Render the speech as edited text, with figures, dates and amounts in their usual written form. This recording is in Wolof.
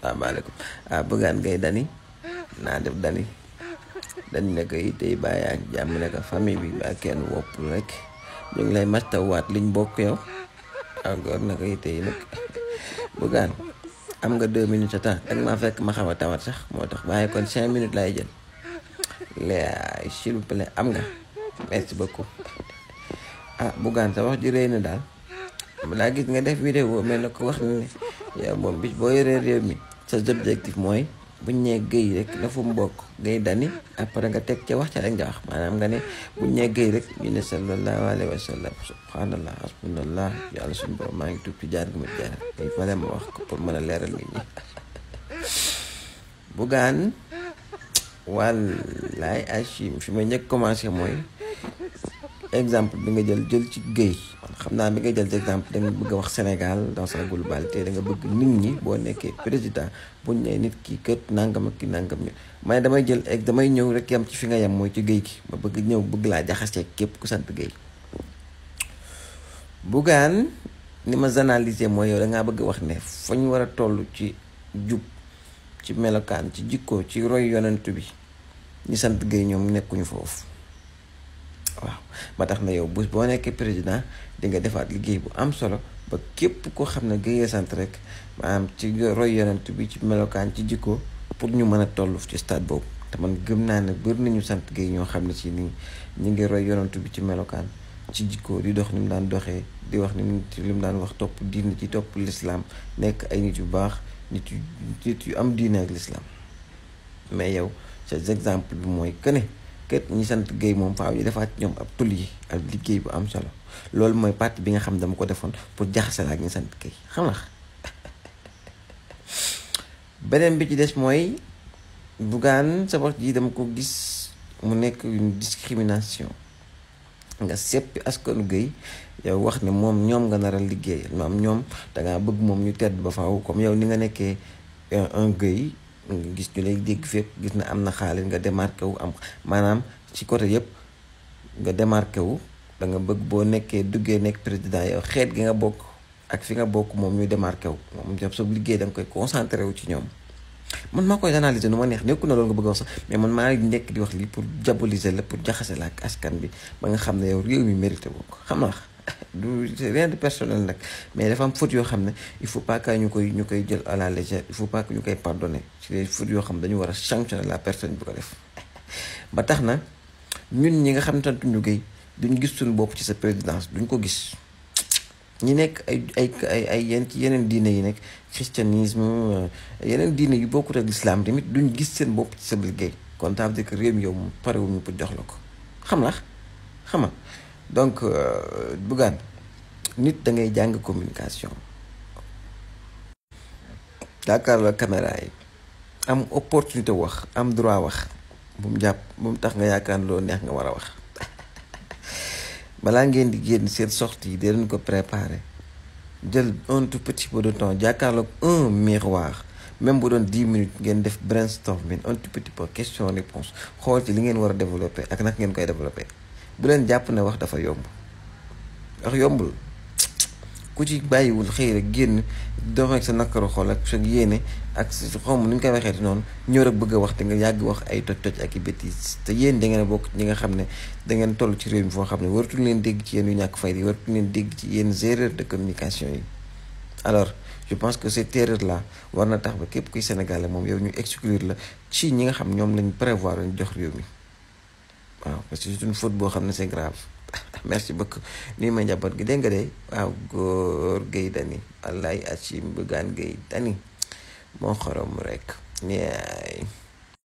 Assalamualaikum. Bukan gay Dani naa def Dani ne ko itey bàyyi ak jàmm ne ko famille bi ba kenn woppul rek ñu ngi lay mastawaat liñ bokk yow góor na ko itey nag Bukan am nga 2 minutes temps dag maa fekk ma xaw a tawat sax moo tax waaye kon 5 minutes lay jël léegi s'il vous plaît am nga merci beaucoup Bukan sa wax ji rëy na daal laa gis nga def vidéo mel na ko wax ne yow moom bis boo yoree réew mi sa objectif mooy buñ nee Guèye rek la fu mu bokk Guèye Dany après nga teg ca wax ca rek nga wax maanaam nga ne buñ nee Guèye rek ñu ne sallallahu alayhi wa sallam subhanallah hasbunallah yàlla suñu borom maa ngi tuub ci jaar gi ma jaar il fallait ma wax ko pour mën a leeral nit ñi Bougane wallaay Achim fi ma njëkk commencé mooy exemple bi nga jël ci Guèye xam naa bi nga jël ci exemple da nga bëgg a wax Sénégal dans sa globalité da nga bëgg nit ñi boo nekkee président buñ ne nit ki kët nangam ak ki nangam ñu may damay ñëw rek yam ci fi nga yam mooy ci Guèye gi ma bëgg laa jaxasee képp ku sant Guèye Bougane ni ma analyser mooy yow da ngaa bëgg wax ne fa ñu war a toll ci jub ci melokaan ci jikko ci roy yonent bi ñi sant Guèye ñoom nekkuñu foofu waaw ba tax na yow boo nekkee président di nga defaat liggéey bu am solo ba képp koo xam ne Guèye sant rek maanaam ci roy yonent bi ci melokaan ci jikko pour ñu mën a toll ci stade boobu te man gëm naa ne bëri nañu sant Guèye ñoo xam ne ci nii ñu ngi roy yonent bi ci melokaan ci jikko di dox ni mu daan doxee di wax ni mu daan wax topp diine ci topp l'islam nekk ay nit yu baax nit yu am diine ak l'islam mais yow sa exemple bi mooy que ne kët ñi sant Guèye moom faaw ñu defaat ñoom ab tul yi ak liggéey bu am solo loolu mooy partie bi nga xam dama ko defoon pour jaxase la ak ñi sant Guèye xam nga beneen bi ci des mooy Bougane sa wax ji dama ko gis mu nekk une discrimination nga seppi askanu Guèye yow wax ne moom ñoom nga nar a liggéey maam ñoom dangaa bëgg moom ñu tedd ba faaw comme yow ni nga nekkee un Guèye nga gis ñu lay dégg fépp gis na am na xaalis nga démarqué wu am maanaam ci côté yëpp nga démarqué wu da nga bëgg boo duggee nekk président yow xeet gi nga bokk ak fi nga bokk moom ñu démarqué wu moom jàpp sa liggéey da nga koy concentré wu ci ñoom man maa koy analyser nu ma neex nekku na loolu nga bëgg a wax sax mais man maa nekk di wax lii pour diaboliser la pour jaxase la ak askan bi ba nga xam ne yow réew mi mérité woo ko xam nga du rien de personnel nag mais dafa am faute yoo xam ne il faut pas que ñu koy jël à la légère il faut pas que ñu koy pardonner ci les fautes yoo xam ne dañu war a sanctionner la personne bi ko def ba tax na ñun ñi nga xam ne santuñu Guèye duñ gis suñu bopp ci sa présidence duñ ko gis ñi nekk ci yeneen diine yi nekk christianisme yeneen diine yu bokkut ak l'islam tamit duñ gis seen bopp ci sa liggéey kon ça veut dire que réew mi yow moom parewuñu pour jox la ko xam nga donc Bougane nit da ngay jàng communication jàkkaarloo caméra yi am opportunité wax am droit wax bu mu tax nga yaakaar loo neex nga war a wax balaa ngeen di génn seen sortie yi dinañ ko préparer jël un tout petit peu de temps jàkkaarloog un miroir même bu doon 10 minutes ngeen def brainstorming un tout petit peu question réponse xool ci li ngeen war a développer ak nag ngeen koy développer bu leen jàpp ne wax dafa yomb wax yombul ku ci bàyyiwul xëy rek génn dox ak sa nakaru xol ak sa yéene ak sa xawma nu ñu koy waxee noonu ñëw rek bëgg a wax te nga yàgg wax ay toj ak i bêtises te yéen da ngeen a bokk ñi nga xam ne da ngeen toll ci réew mi foo xam ne waratuñ leen dégg ci yéen yu ñàkk fay yi waratuñ leen dégg ci yenn erreurs de communication yi alors je pense que cette erreur là war na tax ba képp kuy Sénégalais moom yow ñu exclure la ci ñi nga xam ñoom lañ prévoir ñu jox réew mi waaw parce que c'est une faute boo xam ne c'est grave merci beaucoup nii ma njaboot gi dégg nga de waaw góor Guèye Dany wallaay Achim Bougane Guèye Dany moo xorom rek ñeey